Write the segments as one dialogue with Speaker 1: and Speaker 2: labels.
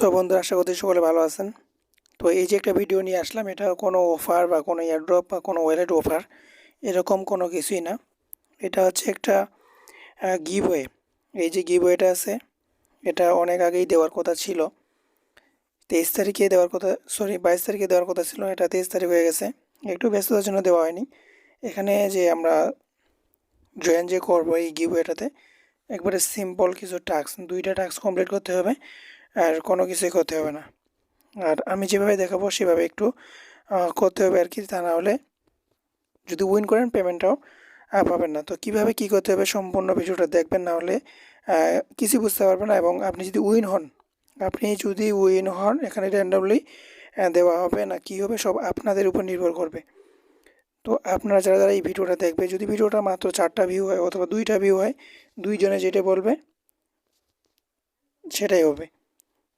Speaker 1: তো বন্ধুরা, আশা করছি সকলে ভালো আছেন। তো এই যে একটা ভিডিও নিয়ে আসলাম, এটা কোনো অফার বা কোনো এয়ারড্রপ বা কোনো ওয়ালেট অফার এরকম কোনো কিছুই না। এটা হচ্ছে একটা গিভওয়ে। এই যে গিভওয়েটা আছে, এটা অনেক আগেই দেওয়ার কথা ছিল। 23 তারিখে দেওয়ার কথা, সরি 22 তারিখে দেওয়ার কথা ছিল, এটা 23 তারিখ হয়ে গেছে। একটু ব্যস্ততার জন্য দেওয়া হয়নি। এখানে যে আমরা জয়েন যে করবো এই গিভওয়েটাতে, একবারে সিম্পল কিছু টাস্ক, 2টা টাস্ক কমপ্লিট করতে হবে, আর কোনো কিছুই করতে হবে না। আর আমি যেভাবে দেখাবো সেভাবে একটু করতে হবে আর কি, তা না হলে যদি উইন করেন পেমেন্টটাও পাবেন না। তো কিভাবে কি করতে হবে সম্পূর্ণ ভিডিওটা দেখবেন, না হলে কিছু বুঝতে পারবেন না। এবং আপনি যদি উইন হন এখানে র্যান্ডমলি দেওয়া হবে না কি হবে সব আপনাদের উপর নির্ভর করবে। তো আপনারা যারা যারা এই ভিডিওটা দেখবে, যদি ভিডিওটা মাত্র 4টা ভিউ হয় অথবা 2টা ভিউ হয়, দুইজনে যেটা বলবে সেটাই হবে।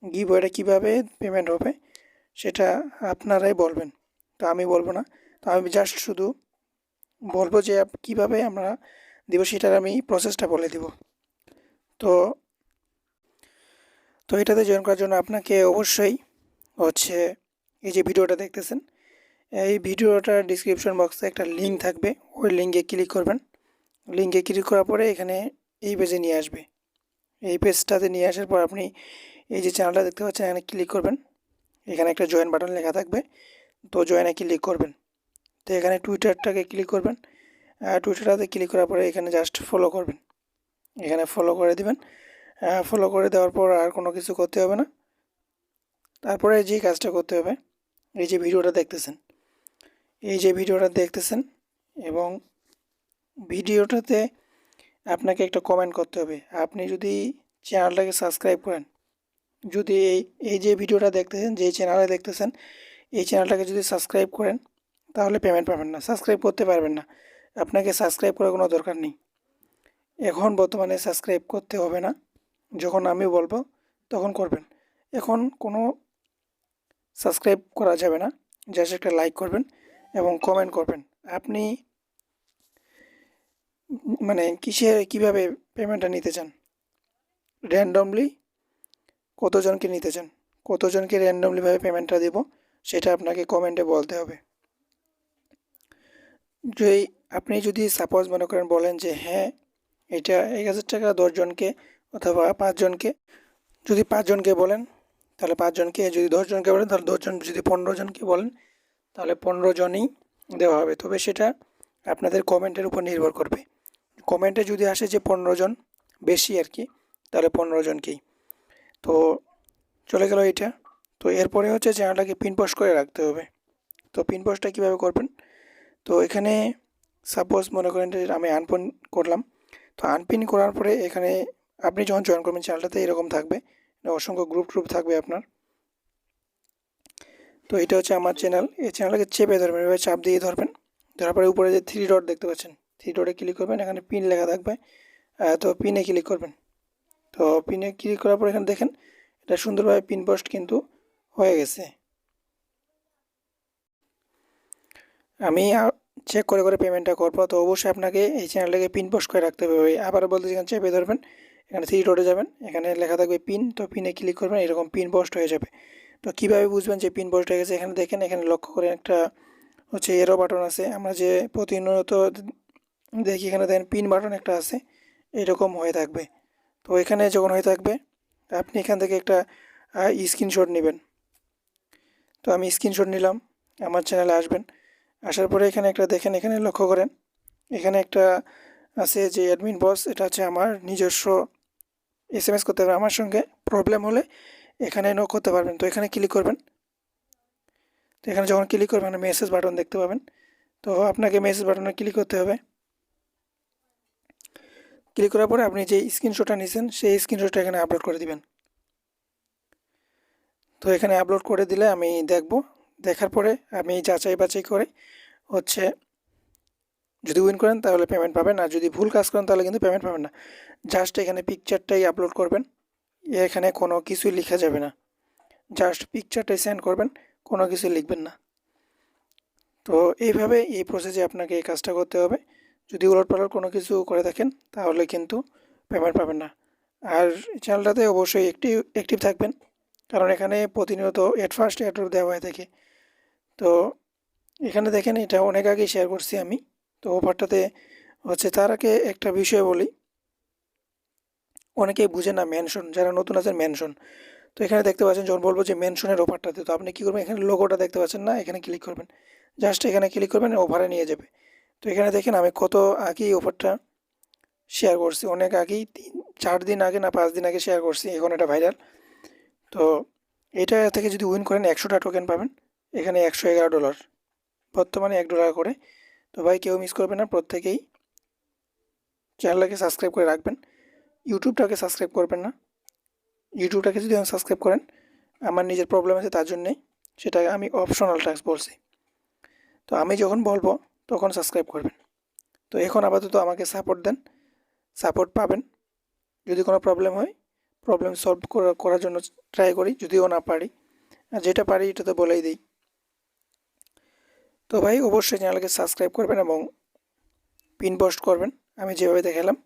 Speaker 1: গিভওয়েটা কীভাবে পেমেন্ট হবে সেটা আপনারাই বলবেন, তো আমি বলবো না। তো আমি জাস্ট শুধু বলবো যে কীভাবে আমরা দিব, সেটার আমি প্রসেসটা বলে দিব। তো তো এটাতে জয়েন করার জন্য আপনাকে অবশ্যই হচ্ছে এই যে ভিডিওটা দেখতেছেন, এই ভিডিওটার ডিসক্রিপশন বক্সে একটা লিঙ্ক থাকবে, ওই লিঙ্কে ক্লিক করবেন। লিঙ্কে ক্লিক করার পরে এখানে এই পেজে নিয়ে আসবে। এই পেজটাতে নিয়ে আসার পর আপনি এই যে চ্যানেলটা দেখতে পাচ্ছেন, এখানে ক্লিক করবেন। এখানে একটা জয়েন বাটন লেখা থাকবে, তো জয়েনে ক্লিক করবেন। তো এখানে টুইটারটাকে ক্লিক করবেন। টুইটারটাতে ক্লিক করার পরে এখানে জাস্ট ফলো করবেন, এখানে ফলো করে দিবেন। ফলো করে দেওয়ার পর আর কোনো কিছু করতে হবে না। তারপরে যে কাজটা করতে হবে, এই যে ভিডিওটা দেখতেছেন, এবং ভিডিওটাতে আপনাকে একটা কমেন্ট করতে হবে। আপনি যদি চ্যানেলটাকে সাবস্ক্রাইব করেন, যদি এই যে ভিডিওটা দেখতেছেন, যে চ্যানেলে দেখতেছেন, এই চ্যানেলটাকে যদি সাবস্ক্রাইব করেন তাহলে পেমেন্ট পাবেন না, সাবস্ক্রাইব করতে পারবেন না। আপনাকে সাবস্ক্রাইব করার কোনো দরকার নেই। এখন বর্তমানে সাবস্ক্রাইব করতে হবে না, যখন আমি বলবো তখন করবেন। এখন কোনো সাবস্ক্রাইব করা যাবে না, জাস্ট একটা লাইক করবেন এবং কমেন্ট করবেন। আপনি মানে কীভাবে পেমেন্টটা নিতে চান, র্যান্ডমলি কতজনকে নিতে চান, কতজনকে র্যান্ডমলিভাবে পেমেন্টটা দেব, সেটা আপনাকে কমেন্টে বলতে হবে। যদি আপনি যদি সাপোজ মনে করেন বলেন যে হ্যাঁ এটা 1000 টাকা 10জনকে অথবা 5জনকে, যদি 5জনকে বলেন তাহলে 5জনকে, যদি 10জনকে বলেন তাহলে 10জন, যদি 15জনকে বলেন তাহলে 15জনই দেওয়া হবে। তবে সেটা আপনাদের কমেন্টের উপর নির্ভর করবে। কমেন্টে যদি আসে যে 15জন বেশি আর কি, তাহলে 15জনকেই। তো চলে গেল এটা। তো এরপরে হচ্ছে চ্যানেলটাকে পিন পোস্ট করে রাখতে হবে। তো পিন পোস্টটা কীভাবে করবেন, তো এখানে সাপোজ মনে করেন যে আমি আনপিন করলাম। তো আনপিন করার পরে এখানে আপনি যখন জয়েন করবেন চ্যানেলটাতে এরকম থাকবে, অসংখ্য গ্রুপ থাকবে আপনার। তো এটা হচ্ছে আমার চ্যানেল। এই চ্যানেলটাকে চেপে ধরবেন, এভাবে চাপ দিয়ে ধরবেন। ধরার পরে উপরে যে 3 ডট দেখতে পাচ্ছেন, 3 ডটে ক্লিক করবেন, এখানে পিন লেখা থাকবে। তো পিনে ক্লিক করবেন। তো পিনে ক্লিক করার পর এখানে দেখেন এটা সুন্দরভাবে পিন পোস্ট কিন্তু হয়ে গেছে। আমি চেক করে পেমেন্টটা করবো। তো অবশ্যই আপনাকে এই চ্যানেলটাকে পিন পোস্ট করে রাখতে হবে। আবারও বলতে এখানে চেপে ধরবেন, এখানে 3 ডটে যাবেন, এখানে লেখা থাকবে পিন। তো পিনে ক্লিক করবেন, এরকম পিন পোস্ট হয়ে যাবে। তো কীভাবে বুঝবেন যে পিন পোস্ট হয়ে গেছে, এখানে দেখেন, এখানে লক্ষ্য করে একটা হচ্ছে এরো বাটন আছে। আমরা যে প্রতিনিয়ত দেখি, এখানে দেখেন পিন বাটন একটা আছে, এরকম হয়ে থাকবে। তো এখানে যখন হয়ে থাকবে আপনি এখান থেকে একটা স্ক্রিনশট নেবেন। তো আমি স্ক্রিনশট নিলাম, আমার চ্যানেলে আসবেন। আসার পরে এখানে একটা দেখেন, এখানে লক্ষ্য করেন, এখানে একটা আছে যে অ্যাডমিন বস, এটা হচ্ছে আমার নিজস্ব SMS করতে হবে। আমার সঙ্গে প্রবলেম হলে এখানে নক করতে পারবেন। তো এখানে ক্লিক করবেন। তো এখানে যখন ক্লিক করবেন মেসেজ বাটন দেখতে পাবেন। তো আপনাকে মেসেজ বাটনে ক্লিক করতে হবে। ক্লিক করার পরে আপনি যে স্ক্রিনশটটা নিয়েছেন সেই স্ক্রিনশটটা এখানে আপলোড করে দিবেন। তো এখানে আপলোড করে দিলে আমি দেখব, দেখার পরে আমি যাচাই বাছাই করে হচ্ছে যদি উইন করেন তাহলে পেমেন্ট পাবেন, আর যদি ভুল কাজ করেন তাহলে কিন্তু পেমেন্ট পাবেন না। জাস্ট এখানে পিকচারটাই আপলোড করবেন, এখানে কোনো কিছুই লেখা যাবে না, জাস্ট পিকচারটাই সেন্ড করবেন, কোনো কিছু লিখবেন না। তো এইভাবে এই প্রসেসে আপনাকে এই কাজটা করতে হবে। যদি উলটপালট কোনো কিছু করে থাকেন তাহলে কিন্তু পেমেন্ট পাবেন না। আর চ্যানেলটাতে অবশ্যই অ্যাক্টিভ থাকবেন, কারণ এখানে প্রতিনিয়ত এট ফার্স্ট অ্যাড্রপ দেওয়া হয়ে থাকে। তো এখানে দেখেন এটা অনেক আগেই শেয়ার করছি আমি। তো অফারটাতে হচ্ছে তার আগে একটা বিষয় বলি, অনেকেই বুঝে না মেনশন, যারা নতুন আছেন মেনশন। তো এখানে দেখতে পাচ্ছেন যখন বলবো যে মেনশনের অফারটাতে, তো আপনি কী করবেন, এখানে লোগোটা দেখতে পাচ্ছেন না, এখানে ক্লিক করবেন, জাস্ট এখানে ক্লিক করবেন, অফারে নিয়ে যাবে। তো এখানে দেখেন আমি কত আগেই অফারটা শেয়ার করছি, অনেক আগেই 4 দিন আগে না 5 দিন আগে শেয়ার করছি, এখন এটা ভাইরাল। তো এটা থেকে যদি উইন করেন 100টা টোকেন পাবেন, এখানে $111, বর্তমানে $1 করে। তো ভাই কেউ মিস করবে না, প্রত্যেকেই চ্যানেলটাকে সাবস্ক্রাইব করে রাখবেন, ইউটিউবটাকে সাবস্ক্রাইব করবেন না। ইউটিউবটাকে যদি সাবস্ক্রাইব করেন, আমার নিজের প্রবলেম আছে তার জন্যে, সেটা আমি অপশনাল টাস্ক বলছি। তো আমি যখন বলবো তখন সাবস্ক্রাইব করবেন। তো এখন আপাতত আমাকে সাপোর্ট দেন, সাপোর্ট পাবেন। যদি কোনো প্রবলেম হয়, প্রবলেম সলভ করার জন্য ট্রাই করি, যদিও না পারি, আর যেটা পারি এটা তো বলেই দিই। তো ভাই অবশ্যই চ্যানেলকে সাবস্ক্রাইব করবেন এবং পিন পোস্ট করবেন আমি যেভাবে দেখালাম।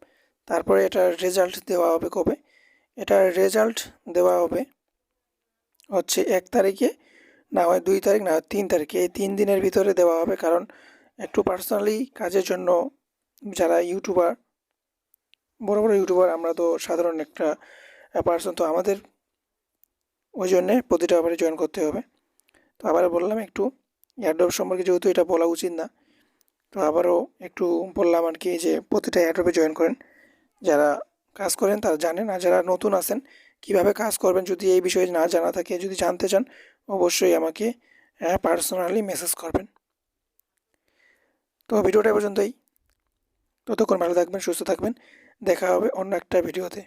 Speaker 1: তারপরে এটার রেজাল্ট দেওয়া হবে কবে, এটার রেজাল্ট দেওয়া হবে হচ্ছে 1 তারিখে, না হয় 2 তারিখ, না হয় 3 তারিখে, এই 3 দিনের ভিতরে দেওয়া হবে। কারণ একটু পার্সোনালি কাজের জন্য যারা ইউটিউবার, বড় বড় ইউটিউবার, আমরা তো সাধারণ একটা পার্সন, তো আমাদের ওই জন্যে প্রতিটা অফারে জয়েন করতে হবে। তো আবারও বললাম একটু এয়ারড্রপ সম্পর্কে, যেহেতু এটা বলা উচিত না, তো আবারও একটু বললাম আর কি, যে প্রতিটা এয়ারড্রপে জয়েন করেন। যারা কাজ করেন তারা জানেন, আর যারা নতুন আছেন কিভাবে কাজ করবেন, যদি এই বিষয়ে না জানা থাকে, যদি জানতে চান, অবশ্যই আমাকে পার্সোনালি মেসেজ করবেন। তো ভিডিওটা এ পর্যন্তই, ততক্ষণ ভালো থাকবেন, সুস্থ থাকবেন, দেখা হবে অন্য একটা ভিডিওতে।